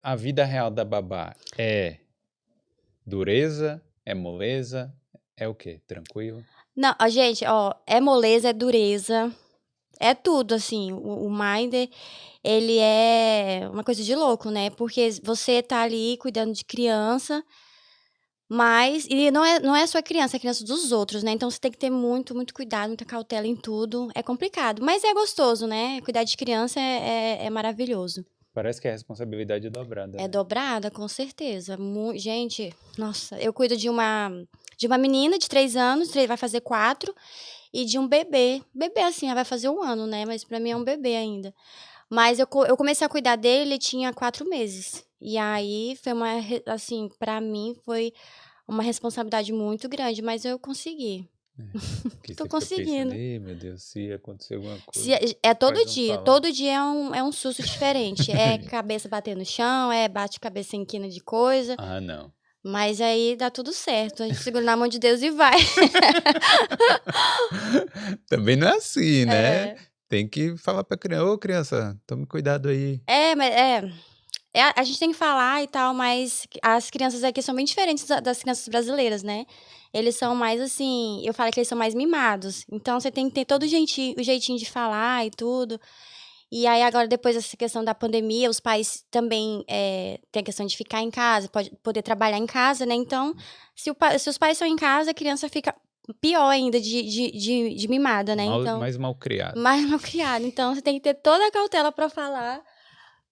a vida real da babá é dureza, é moleza, é o quê? Tranquilo? Não, ó, gente, ó, é moleza, é dureza, é tudo, assim. O Minder, ele é uma coisa de louco, né? Porque você tá ali cuidando de criança, mas e não é só a criança, é a criança dos outros, né? Então você tem que ter muito, muito cuidado, muita cautela em tudo. É complicado, mas é gostoso, né? Cuidar de criança é maravilhoso. Parece que é responsabilidade dobrada, É né? dobrada, com certeza. Gente, nossa, eu cuido de uma menina de 3 anos, vai fazer 4, e de um bebê. Bebê, assim, ela vai fazer 1 ano, né? Mas pra mim é um bebê ainda. Mas eu comecei a cuidar dele, ele tinha 4 meses. E aí foi assim, pra mim foi uma responsabilidade muito grande, mas eu consegui. Que Tô você fica pensando, conseguindo. ei, meu Deus, se acontecer alguma Se, coisa, é quais vão falar? todo dia é um susto diferente. É cabeça batendo no chão, bate cabeça em quina de coisa. Ah, não. Mas aí dá tudo certo. A gente segura na mão de Deus e vai. Também não é assim, né? É. Tem que falar pra criança, ô criança, tome cuidado aí. Mas a gente tem que falar e tal, mas as crianças aqui são bem diferentes das crianças brasileiras, né? Eles são mais assim, eu falo que eles são mais mimados. Então você tem que ter todo o jeitinho de falar e tudo. E aí agora, depois dessa questão da pandemia, os pais também têm a questão de ficar em casa, poder trabalhar em casa, né? Então, se os pais estão em casa, a criança fica pior ainda de mimada, né? Então, Mais mal criado. mais mal criada. Então, você tem que ter toda a cautela pra falar,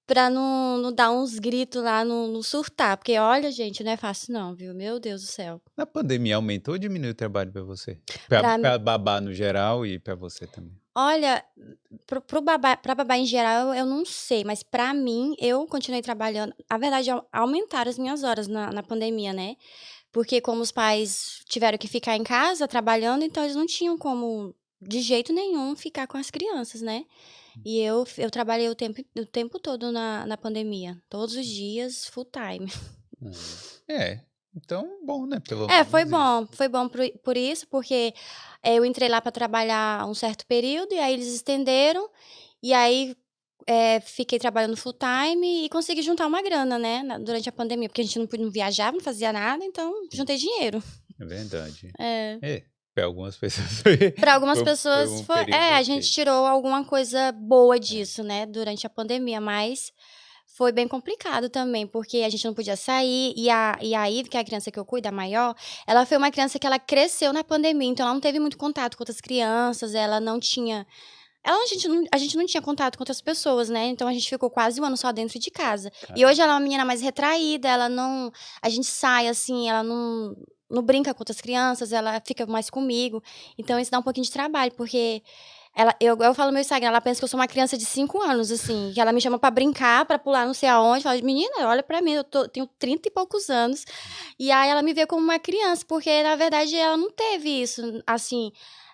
pra não dar uns gritos lá, não surtar. Porque, olha, gente, não é fácil não, viu? Meu Deus do céu. Na pandemia aumentou ou diminuiu o trabalho pra você? Pra, Pra babá no geral e pra você também. olha, pra babá em geral, eu não sei, mas pra mim, eu continuei trabalhando. A verdade, aumentaram as minhas horas na pandemia, né? Porque como os pais tiveram que ficar em casa trabalhando, então eles não tinham como, de jeito nenhum, ficar com as crianças, né? E eu trabalhei o tempo todo na pandemia. Todos os dias, full time. É, então bom, né? Pelo Foi menos isso. bom. Foi bom por isso, porque eu entrei lá para trabalhar um certo período, e aí eles estenderam, e aí fiquei trabalhando full time e consegui juntar uma grana, né, durante a pandemia, porque a gente não viajava, não fazia nada, então juntei dinheiro. É verdade. É. É, pra algumas pessoas foi, Para algumas foi pessoas um foi, período a gente ok. tirou alguma coisa boa É. disso, né, durante a pandemia, mas foi bem complicado também, porque a gente não podia sair, e a Ive, que é a criança que eu cuido, a maior, ela foi uma criança que ela cresceu na pandemia, então ela não teve muito contato com outras crianças, ela não tinha a gente não tinha contato com outras pessoas, né, então a gente ficou quase 1 ano só dentro de casa. E hoje Caramba. ela é uma menina mais retraída, ela não, a gente sai, assim, ela não brinca com outras crianças, ela fica mais comigo, então isso dá um pouquinho de trabalho, porque eu falo no meu Instagram, ela pensa que eu sou uma criança de 5 anos, assim, que ela me chama pra brincar, pra pular não sei aonde, fala: "Menina, olha pra mim, tenho 30 e poucos anos", e aí ela me vê como uma criança, porque na verdade ela não teve isso, assim,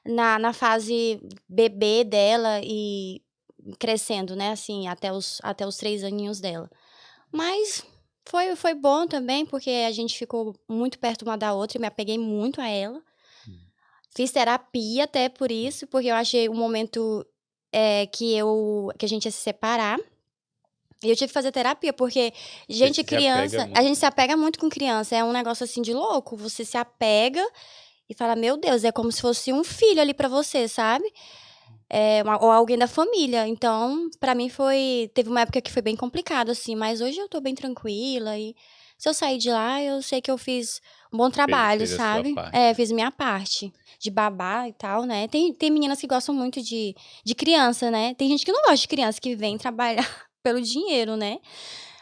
na fase bebê dela e crescendo, né, assim, até os 3 aninhos dela. Mas foi bom também, porque a gente ficou muito perto uma da outra, eu me apeguei muito a ela. Hum. Fiz terapia até por isso, porque eu achei um momento, que a gente ia se separar, e eu tive que fazer terapia, porque, Você gente, se apega criança, a muito, gente se né? apega muito com criança, é um negócio, assim, de louco, você se apega e fala: "Meu Deus", é como se fosse um filho ali pra você, sabe? Ou alguém da família, então pra mim teve uma época que foi bem complicado, assim, mas hoje eu tô bem tranquila, e se eu sair de lá, eu sei que eu fiz um bom trabalho, Fez a sua sabe. parte, né? Fiz minha parte, de babá e tal, né. Tem meninas que gostam muito de criança, né, tem gente que não gosta de criança, que vem trabalhar pelo dinheiro, né,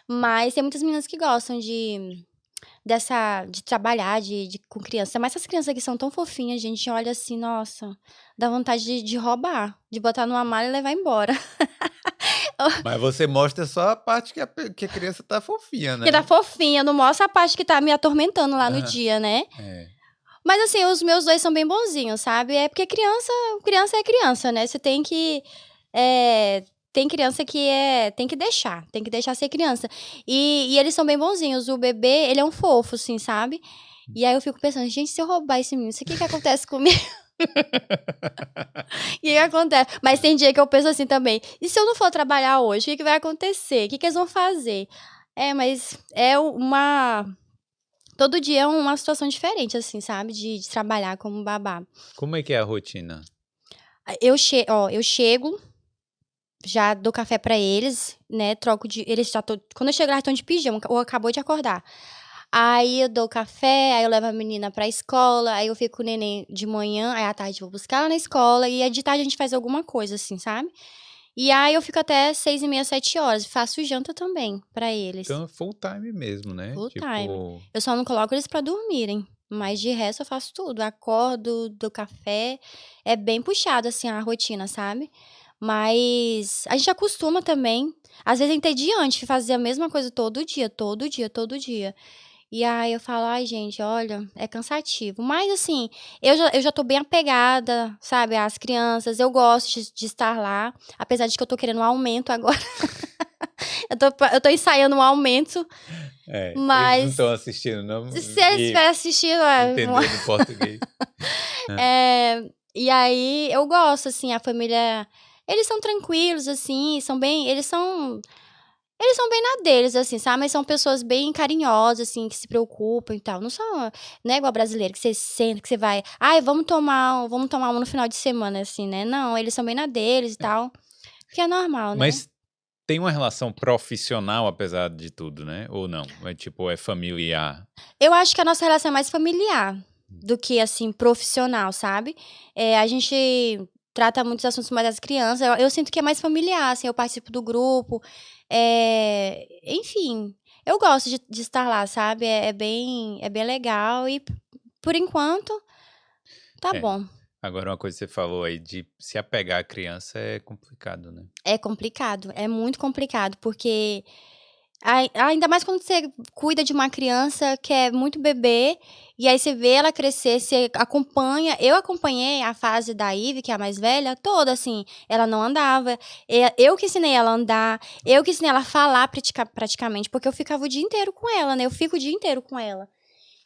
mas tem muitas meninas que gostam de trabalhar com criança, mas essas crianças que são tão fofinhas, a gente olha assim, nossa, dá vontade de roubar, de botar numa mala e levar embora. Mas você mostra só a parte que a criança tá fofinha, Que tá né? fofinha, não mostra a parte que tá me atormentando lá no Aham. dia, né. É. Mas assim, os meus 2 são bem bonzinhos, sabe, é porque criança é criança, né, você tem que, tem criança que tem que deixar ser criança. E eles são bem bonzinhos, o bebê, ele é um fofo, assim, sabe. E aí eu fico pensando: "Gente, se eu roubar esse menino, o que que acontece comigo?" O que que acontece? Mas tem dia que eu penso assim também: "E se eu não for trabalhar hoje, o que que vai acontecer? O que que eles vão fazer?" Mas é uma... Todo dia é uma situação diferente, assim, sabe? De trabalhar como babá. Como é que é a rotina? Eu chego, já dou café pra eles, né? Troco de... Eles já quando eu chego lá, estão de pijama, ou acabou de acordar. Aí eu dou café, aí eu levo a menina pra escola, aí eu fico com o neném de manhã, aí à tarde eu vou buscar ela na escola, e aí de tarde a gente faz alguma coisa, assim, sabe? E aí eu fico até 6h30, 7 horas. Faço janta também pra eles. Então é full time mesmo, né? Full time. Tipo, Eu só não coloco eles pra dormirem. Mas de resto eu faço tudo. Acordo, dou café. É bem puxado, assim, a rotina, sabe? Mas a gente acostuma também. Às vezes é entediante fazer a mesma coisa todo dia, todo dia, todo dia. E aí eu falo, ai, gente, olha, é cansativo. Mas assim, eu já tô bem apegada, sabe, às crianças. Eu gosto de estar lá. Apesar de que eu tô querendo um aumento agora. Eu tô ensaiando um aumento, eles não estão mas assistindo, não? se eles E estiverem assistindo, entendendo português. É. e aí eu gosto, assim, a família. Eles são tranquilos, assim, são bem. Eles são bem na deles, assim, sabe? Mas são pessoas bem carinhosas, assim, que se preocupam e tal. Não é igual brasileiro, que você senta, que você vai. Ai, vamos tomar um no final de semana, assim, né? Não, eles são bem na deles e tal. Que é normal, né? Mas tem uma relação profissional, apesar de tudo, né? Ou não? É tipo, é familiar. Eu acho que a nossa relação é mais familiar do que, assim, profissional, sabe? A gente trata muitos assuntos mais das crianças. Eu sinto que é mais familiar, assim, eu participo do grupo. Enfim, eu gosto de estar lá, sabe? É bem legal e, por enquanto, tá É. bom. Agora, uma coisa que você falou aí de se apegar à criança é complicado, né? É complicado, é muito complicado, porque ainda mais quando você cuida de uma criança que é muito bebê, e aí você vê ela crescer, você acompanha. Eu acompanhei a fase da Ivy, que é a mais velha, toda assim. Ela não andava. Eu que ensinei ela a andar, eu que ensinei ela a falar praticamente, porque eu ficava o dia inteiro com ela, né? Eu fico o dia inteiro com ela.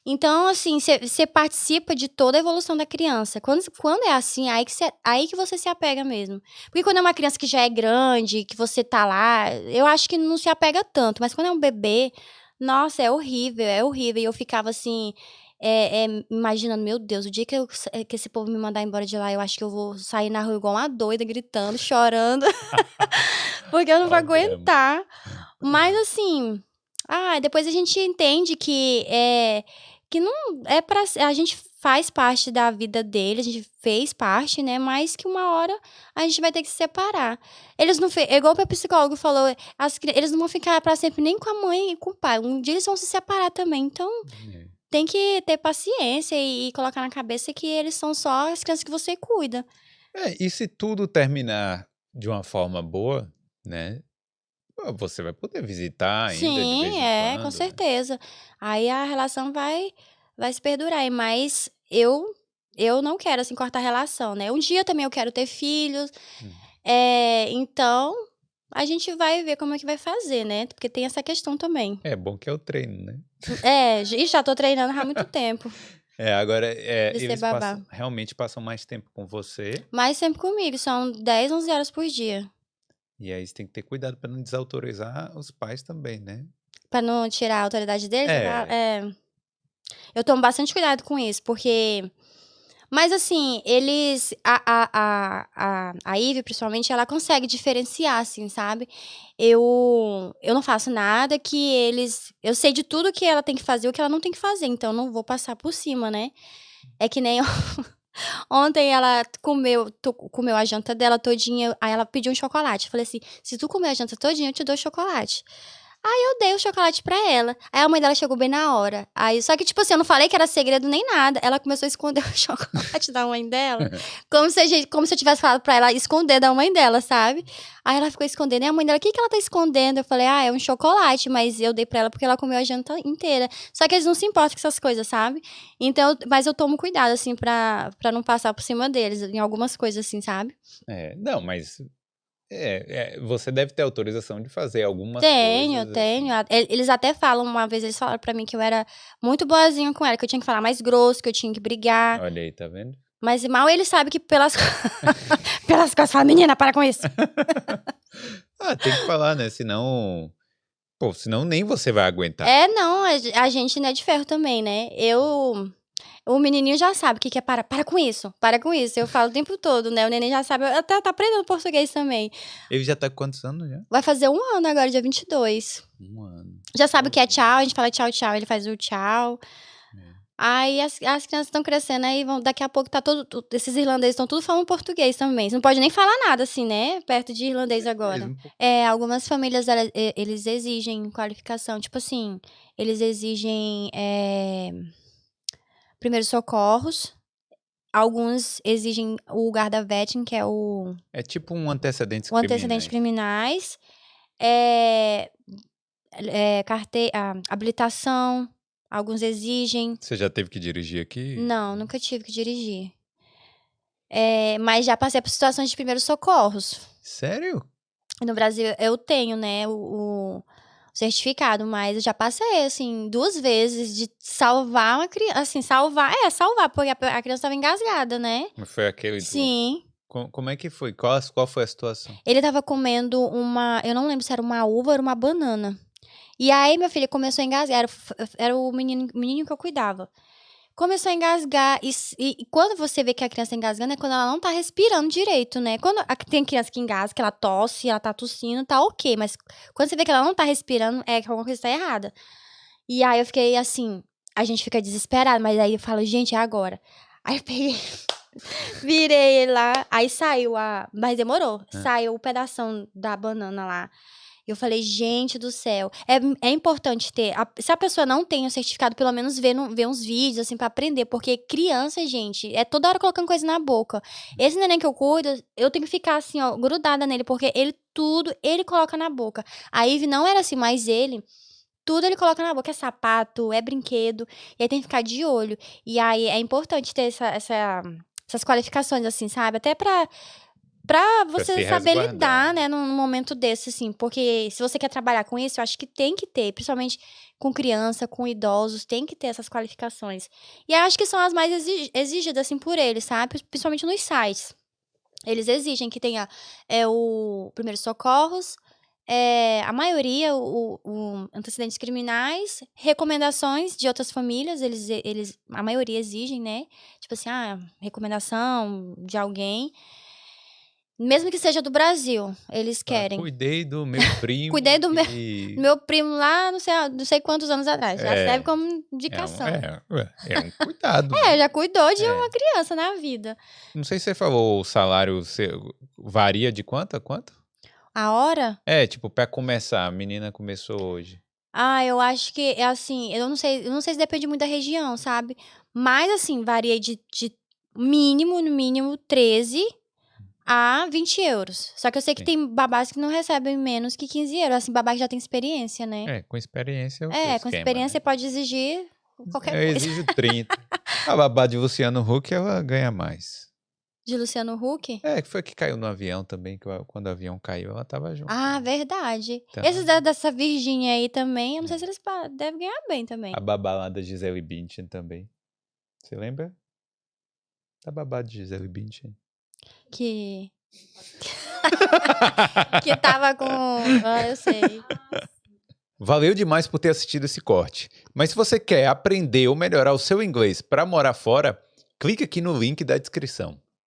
Então, assim, você participa de toda a evolução da criança. Quando é assim, aí que você se apega mesmo. Porque quando é uma criança que já é grande, que você tá lá, eu acho que não se apega tanto. Mas quando é um bebê, nossa, é horrível, é horrível. E eu ficava assim, imaginando, meu Deus, o dia que esse povo me mandar embora de lá, eu acho que eu vou sair na rua igual uma doida, gritando, chorando, porque eu não vou Ó, drama. aguentar. Mas assim, depois a gente entende que não é pra. A gente faz parte da vida dele, a gente fez parte, né? Mas que uma hora a gente vai ter que se separar. Eles não. Igual o meu psicólogo falou, eles não vão ficar pra sempre nem com a mãe e com o pai. Um dia eles vão se separar também. Então, É. tem que ter paciência e colocar na cabeça que eles são só as crianças que você cuida. E se tudo terminar de uma forma boa, né? Você vai poder visitar ainda de vez Sim, em com quando, né? certeza. Aí a relação vai se perdurar, mas eu não quero, assim, cortar a relação, né. Um dia também eu quero ter filhos, Hum. então a gente vai ver como é que vai fazer, né, porque tem essa questão também. É bom que é o treino, né? Já tô treinando há muito tempo Agora, de ser eles babá. realmente passam mais tempo com você, Mas sempre comigo, são 10, 11 horas por dia, e aí você tem que ter cuidado para não desautorizar os pais também, né? pra não tirar a autoridade deles. É, Eu tomo bastante cuidado com isso, porque... Mas assim, eles a Ivy, principalmente, ela consegue diferenciar, assim, sabe. Eu não faço nada que eles... Eu sei de tudo que ela tem que fazer e o que ela não tem que fazer, então eu não vou passar por cima, né. É que nem ontem ela comeu a janta dela todinha, aí ela pediu um chocolate. Eu falei assim: "Se tu comer a janta todinha, eu te dou chocolate". Aí eu dei o chocolate pra ela. Aí a mãe dela chegou bem na hora. Aí, só que, tipo assim, eu não falei que era segredo nem nada. Ela começou a esconder o chocolate da mãe dela, como se eu tivesse falado pra ela esconder da mãe dela, sabe? Aí ela ficou escondendo. E a mãe dela: "O que que ela tá escondendo?" Eu falei: "É um chocolate, mas eu dei pra ela porque ela comeu a janta inteira". Só que eles não se importam com essas coisas, sabe? Então, mas eu tomo cuidado, assim, pra não passar por cima deles em algumas coisas, assim, sabe? não, mas você deve ter autorização de fazer algumas Tenho, coisas tenho. assim. Eles até falam, uma vez eles falaram pra mim que eu era muito boazinha com ela, que eu tinha que falar mais grosso, que eu tinha que brigar. Olha aí, tá vendo? Mas mal eles sabem que pelas pelas costas, fala: "Menina, para com isso". Tem que falar, né? Senão Pô, senão nem você vai aguentar. Não, a gente não é de ferro também, né? O menininho já sabe o que é para com isso, para com isso. Eu falo o tempo todo, né? O neném já sabe, até tá aprendendo português também. Ele já tá com quantos anos já? Vai fazer 1 ano agora, dia 22. 1 ano. Já sabe o que é tchau, a gente fala tchau, tchau, ele faz o tchau. Aí as crianças estão crescendo, aí daqui a pouco esses irlandeses estão tudo falando português também. Você não pode nem falar nada assim, né? Perto de irlandês agora. Algumas famílias, eles exigem qualificação. Tipo assim, eles exigem primeiros socorros. Alguns exigem o guarda-vetting, que é o... É tipo um antecedentes O antecedentes criminais. Habilitação. Alguns exigem. Você já teve que dirigir aqui? Não, nunca tive que dirigir. Mas já passei por situações de primeiros socorros. Sério? No Brasil, eu tenho, né, o certificado, mas eu já passei, assim, 2 vezes de salvar uma criança. Assim, salvar, porque a criança estava engasgada, né? Foi aquele... Sim. Como é que foi? Qual foi a situação? Ele tava comendo eu não lembro se era uma uva ou era uma banana. E aí, minha filha começou a engasgar. Era o menino que eu cuidava. Começou a engasgar. E quando você vê que a criança tá engasgando, é quando ela não tá respirando direito, né? Quando tem criança que engasga, que ela tosse, ela tá tossindo, tá ok. Mas quando você vê que ela não tá respirando, é que alguma coisa tá errada. E aí, eu fiquei assim... A gente fica desesperado, mas aí eu falo, gente, é agora. Aí eu peguei... Virei ele lá, aí saiu mas demorou. Saiu o pedação da banana lá. Eu falei, gente do céu. É importante ter. Se a pessoa não tem o certificado, pelo menos ver uns vídeos, assim, pra aprender. Porque criança, gente, é toda hora colocando coisa na boca. Esse neném que eu cuido, eu tenho que ficar, assim, ó, grudada nele. Porque tudo ele coloca na boca. A Ivy não era assim, mas tudo ele coloca na boca. É sapato, é brinquedo. E aí tem que ficar de olho. E aí é importante ter essas qualificações, assim, sabe? Até pra você saber lidar, né, num momento desse, assim. Porque se você quer trabalhar com isso, eu acho que tem que ter. Principalmente com criança, com idosos, tem que ter essas qualificações. E eu acho que são as mais exigidas, assim, por eles, sabe? Principalmente nos sites. Eles exigem que tenha o primeiros socorros, a maioria, o antecedentes criminais, recomendações de outras famílias, a maioria exigem, né? Tipo assim, recomendação de alguém. Mesmo que seja do Brasil, eles querem. Cuidei do meu primo. Cuidei do meu primo lá, não sei quantos anos atrás. Já serve como indicação. É um cuidado. Já cuidou de uma criança na vida. Não sei se você falou, o salário varia de quanto a quanto? A hora? Tipo, pra começar, a menina começou hoje. Eu acho que é assim, eu não sei se depende muito da região, sabe? Mas assim, varia de no mínimo 13 a 20 euros. Só que eu sei que tem babás que não recebem menos que 15 euros. Assim, babá que já tem experiência, né? Com experiência com experiência você pode exigir qualquer coisa. Eu exijo 30. A babá de Luciano Huck, ela ganha mais. De Luciano Huck? Que foi que caiu no avião também, que quando o avião caiu, ela tava junto. Verdade. Então, esses dessa Virgínia aí também, eu não sei se eles devem ganhar bem também. A babá lá da Gisele Bündchen também. Você lembra? Da babá de Gisele Bündchen. Que tava com... eu sei. Valeu demais por ter assistido esse corte. Mas se você quer aprender ou melhorar o seu inglês para morar fora, clique aqui no link da descrição.